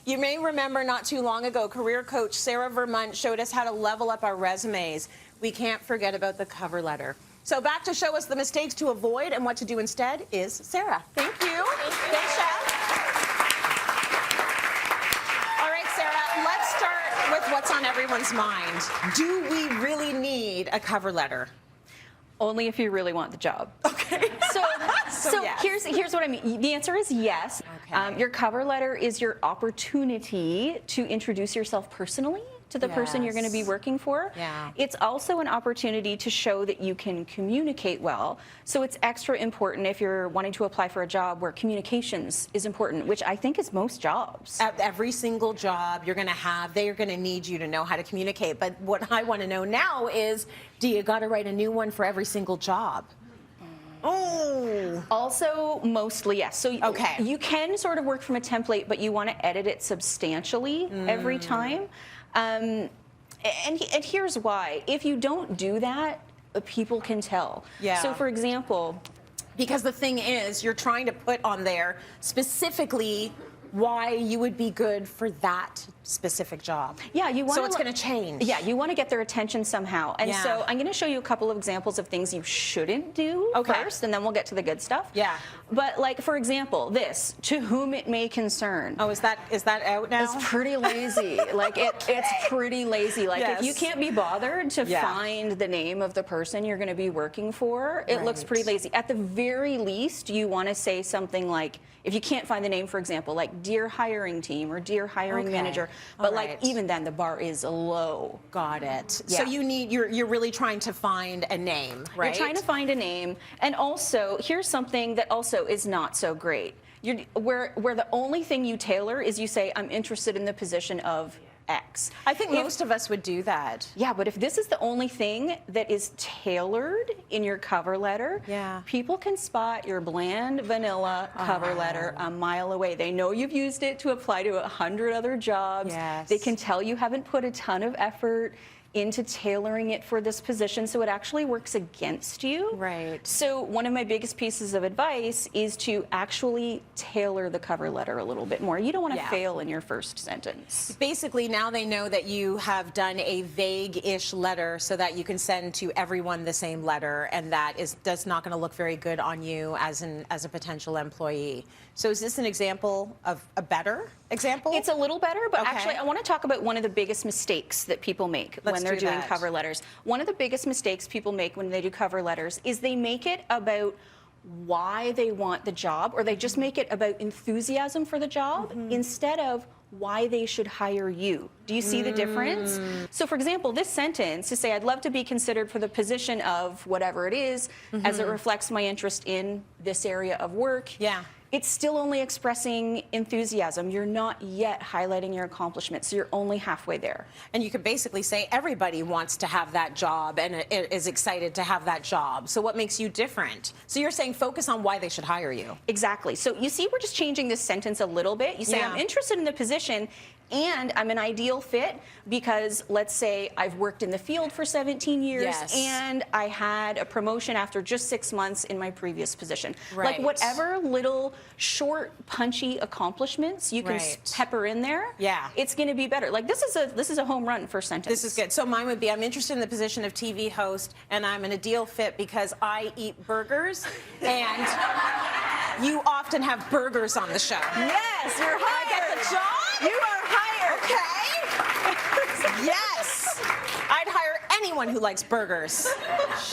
You may remember not too long ago, career coach Sarah Vermunt showed us how to level up our resumes. We can't forget about the cover letter. So back to show us the mistakes to avoid and what to do instead is Sarah. Thank you. Thanks, Chef. All right, Sarah, let's start with what's on everyone's mind. Do we really need a cover letter? Only if you really want the job. Okay. So yes. here's what I mean. The answer is yes. Okay. Your cover letter is your opportunity to introduce yourself personally to the person you're going to be working for. Yeah. It's also an opportunity to show that you can communicate well. So it's extra important if you're wanting to apply for a job where communications is important, which I think is most jobs. At every single job you're going to have, they are going to need you to know how to communicate. But what I want to know now is, do you got to write a new one for every single job? Oh. Also, mostly yes. So okay. You can sort of work from a template, but you want to edit it substantially every time. And here's why. If you don't do that, people can tell. Yeah. So for example, because the thing is, you're trying to put on there specifically why you would be good for that specific job. Yeah, you want so it's going to change. Yeah, you want to get their attention somehow. And Yeah. so I'm going to show you a couple of examples of things you shouldn't do first, and then we'll get to the good stuff. Yeah. But like, for example, this, to whom it may concern. Oh, is that out now? It's pretty lazy. Like it's pretty lazy. Like if you can't be bothered to find the name of the person you're going to be working for, it looks pretty lazy. At the very least, you want to say something like, if you can't find the name, for example, like dear hiring team or dear hiring manager, but like even then the bar is low. Got it. Yeah. So you're really trying to find a name, right? You're trying to find a name. And also, here's something that also is not so great. Where the only thing you tailor is you say, I'm interested in the position of X. I think most of us would do that. Yeah, but if this is the only thing that is tailored in your cover letter, people can spot your bland vanilla cover letter a mile away. They know you've used it to apply to 100 other jobs. Yes. They can tell you haven't put a ton of effort into tailoring it for this position, so it actually works against you. Right. So one of my biggest pieces of advice is to actually tailor the cover letter a little bit more. You don't want to fail in your first sentence. Basically, now they know that you have done a vague-ish letter so that you can send to everyone the same letter, and that's not going to look very good on you as a potential employee. So is this an example of a better example? It's a little better, but actually I want to talk about one of the biggest mistakes that people make when they're doing cover letters. One of the biggest mistakes people make when they do cover letters is they make it about why they want the job, or they just make it about enthusiasm for the job instead of why they should hire you. Do you see the difference? So for example, this sentence to say, I'd love to be considered for the position of whatever it is, as it reflects my interest in this area of work. Yeah. It's still only expressing enthusiasm. You're not yet highlighting your accomplishments, so you're only halfway there. And you could basically say everybody wants to have that job and is excited to have that job. So what makes you different? So you're saying focus on why they should hire you. Exactly. So you see, we're just changing this sentence a little bit. You say, I'm interested in the position and I'm an ideal fit because, let's say, I've worked in the field for 17 years and I had a promotion after just 6 months in my previous position. Like whatever little short, punchy accomplishments you can pepper in there, it's going to be better. Like this is a home run first sentence. This is good. So mine would be, I'm interested in the position of TV host and I'm an ideal fit because I eat burgers and you often have burgers on the show. Yes, you're hired. I get the job? You are hired. Okay. Yes. I'd hire anyone who likes burgers.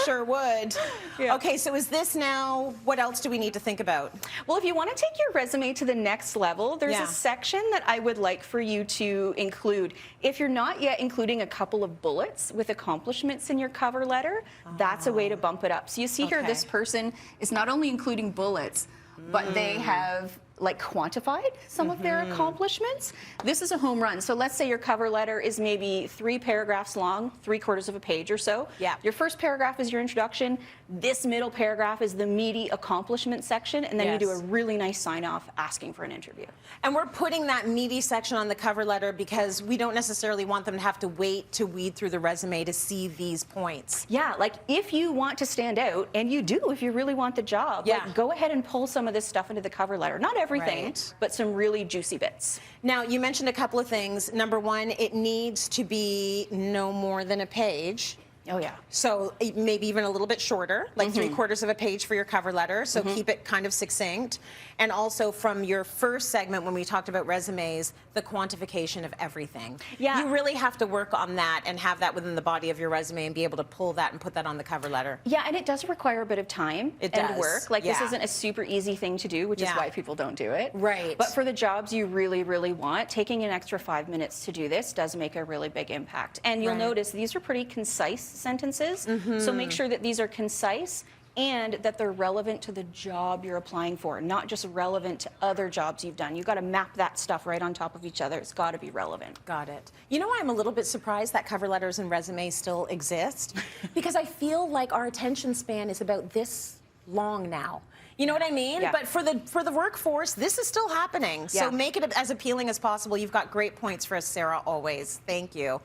Sure would. Yeah. Okay, so is this now, what else do we need to think about? Well, if you want to take your resume to the next level, there's a section that I would like for you to include. If you're not yet including a couple of bullets with accomplishments in your cover letter, that's a way to bump it up. So you see here, this person is not only including bullets, but they have like quantified some of their accomplishments. This is a home run. So let's say your cover letter is maybe 3 paragraphs long, 3/4 of a page or so. Yeah. Your first paragraph is your introduction. This middle paragraph is the meaty accomplishment section, and then Yes. you do a really nice sign off asking for an interview. And we're putting that meaty section on the cover letter because we don't necessarily want them to have to wait to weed through the resume to see these points. Yeah, like if you want to stand out, and you do if you really want the job, Yeah. like go ahead and pull some of this stuff into the cover letter. Not everything, Right. but some really juicy bits. Now, you mentioned a couple of things. Number one, it needs to be no more than a page. Oh yeah. So maybe even a little bit shorter, like 3/4 of a page for your cover letter. So keep it kind of succinct. And also from your first segment when we talked about resumes, the quantification of everything. Yeah. You really have to work on that and have that within the body of your resume and be able to pull that and put that on the cover letter. Yeah, and it does require a bit of time It and does, work. Like this yeah. isn't a super easy thing to do, which is Yeah. why people don't do it. Right. But for the jobs you really, really want, taking an extra 5 minutes to do this does make a really big impact. And you'll Right. notice these are pretty concise sentences. So make sure that these are concise and that they're relevant to the job you're applying for, not just relevant to other jobs you've done. You've got to map that stuff right on top of each other. It's got to be relevant. Got it. You know why I'm a little bit surprised that cover letters and resumes still exist? Because I feel like our attention span is about this long now. You know what I mean? Yeah. But for the workforce, this is still happening. So Yeah. make it as appealing as possible. You've got great points for us, Sarah, always. Thank you.